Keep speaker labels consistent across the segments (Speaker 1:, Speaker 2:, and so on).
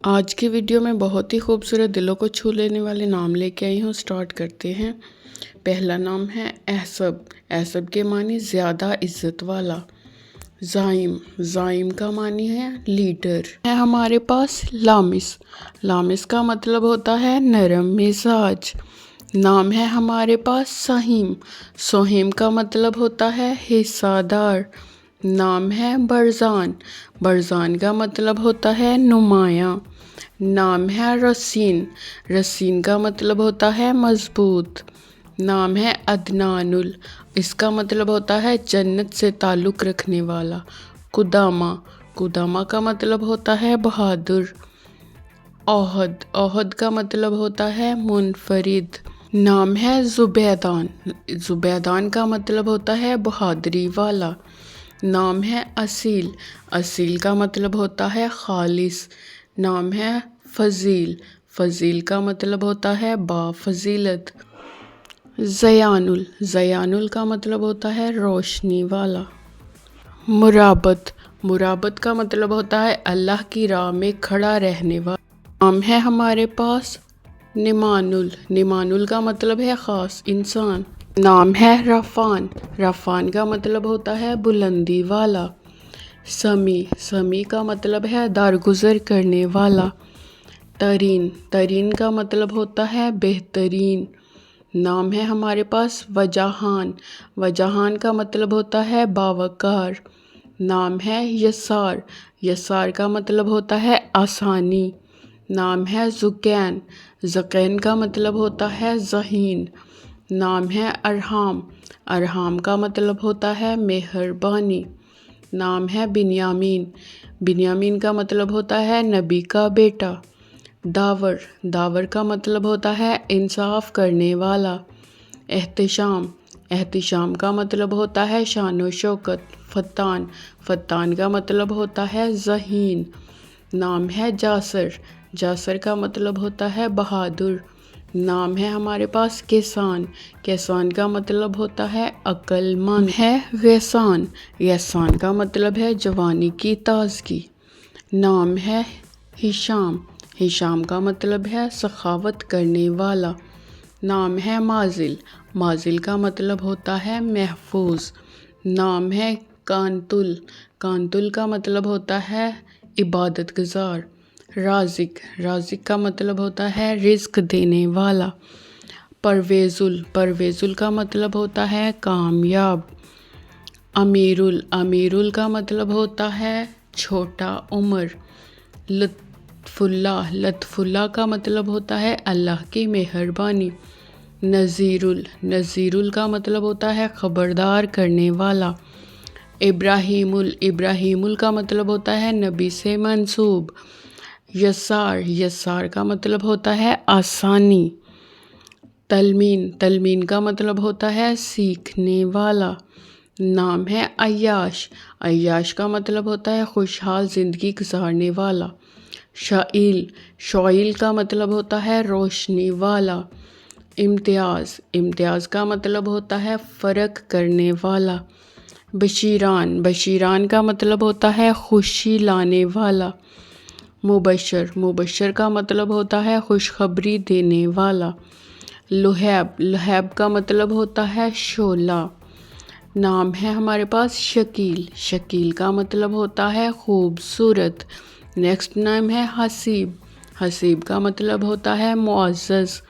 Speaker 1: آج کی ویڈیو میں بہت ہی خوبصورت دلوں کو چھو لینے والے نام لے کے آئی ہوں. سٹارٹ کرتے ہیں. پہلا نام ہے احسب. احسب کے معنی زیادہ عزت والا. زائم. زائم کا معنی ہے لیڈر. ہے ہمارے پاس لامس. لامس کا مطلب ہوتا ہے نرم مزاج. نام ہے ہمارے پاس سہیم. سہیم کا مطلب ہوتا ہے حصہ دار. نام ہے برزان. برزان کا مطلب ہوتا ہے نمایاں. نام ہے رسین. رسین کا مطلب ہوتا ہے مضبوط. نام ہے عدنان. اس کا مطلب ہوتا ہے جنت سے تعلق رکھنے والا. قدامہ. قدامہ کا مطلب ہوتا ہے بہادر. اوہد. اوہد کا مطلب ہوتا ہے منفرد. نام ہے زبیدان. زبیدان کا مطلب ہوتا ہے بہادری والا. نام ہے اصیل. اصیل کا مطلب ہوتا ہے خالص. نام ہے فضیل. فضیل کا مطلب ہوتا ہے با فضیلت. زیان. زیان کا مطلب ہوتا ہے روشنی والا. مرابط. مرابط کا مطلب ہوتا ہے اللہ کی راہ میں کھڑا رہنے والا. نام ہے ہمارے پاس نمان. نمان کا مطلب ہے خاص انسان. نام ہے رفان. رفان کا مطلب ہوتا ہے بلندی والا. سمی. سمی کا مطلب ہے درگزر کرنے والا. ترین. ترین کا مطلب ہوتا ہے بہترین. نام ہے ہمارے پاس وجاہان. وجاہان کا مطلب ہوتا ہے باوقار. نام ہے یسار. یسار کا مطلب ہوتا ہے آسانی. نام ہے زکین. زکین کا مطلب ہوتا ہے ذہین. نام ہے ارحام. ارحام کا مطلب ہوتا ہے مہربانی. نام ہے بنیامین. بنیامین کا مطلب ہوتا ہے نبی کا بیٹا. داور. داور کا مطلب ہوتا ہے انصاف کرنے والا. احتشام. احتشام کا مطلب ہوتا ہے شان و شوکت. فتان. فتان کا مطلب ہوتا ہے ذہین. نام ہے جاسر. جاسر کا مطلب ہوتا ہے بہادر. نام ہے ہمارے پاس کسان. کسان کا مطلب ہوتا ہے عقل مند. ہے غیسان. غیسان کا مطلب ہے جوانی کی تازگی. نام ہے ہشام. ہشام کا مطلب ہے سخاوت کرنے والا. نام ہے مازل. مازل کا مطلب ہوتا ہے محفوظ. نام ہے کانتل. کانتل کا مطلب ہوتا ہے عبادت گزار. رازق. رازق کا مطلب ہوتا ہے رزق دینے والا. پرویزل. پرویزل کا مطلب ہوتا ہے کامیاب. امیرل. امیرل کا مطلب ہوتا ہے چھوٹا عمر. لطف اللہ. لطف اللہ کا مطلب ہوتا ہے اللہ کی مہربانی. نذیرل. نذیرل کا مطلب ہوتا ہے خبردار کرنے والا. ابراہیم. ابراہیم کا مطلب ہوتا ہے نبی سے منسوب. یسار. یسار کا مطلب ہوتا ہے آسانی. تلمین. تلمین کا مطلب ہوتا ہے سیکھنے والا. نام ہے عیاش. عیاش کا مطلب ہوتا ہے خوشحال زندگی گزارنے والا. شائل. شائل کا مطلب ہوتا ہے روشنی والا. امتیاز. امتیاز کا مطلب ہوتا ہے فرق کرنے والا. بشیران. بشیران کا مطلب ہوتا ہے خوشی لانے والا. مبشر. مبشر کا مطلب ہوتا ہے خوشخبری دینے والا. لہیب. لہیب کا مطلب ہوتا ہے شعلہ. نام ہے ہمارے پاس شکیل. شکیل کا مطلب ہوتا ہے خوبصورت. نیکسٹ نام ہے حسیب. حسیب کا مطلب ہوتا ہے معزز.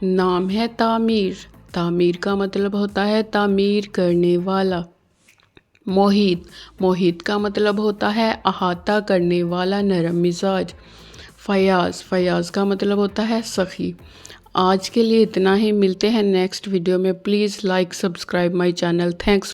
Speaker 1: نام ہے تعمیر. تعمیر کا مطلب ہوتا ہے تعمیر کرنے والا. محیط. محیط کا مطلب ہوتا ہے احاطہ کرنے والا نرم مزاج. فیاض. فیاض کا مطلب ہوتا ہے سخی. آج کے لیے اتنا ہی. ملتے ہیں نیکسٹ ویڈیو میں. Please like subscribe my channel. Thanks.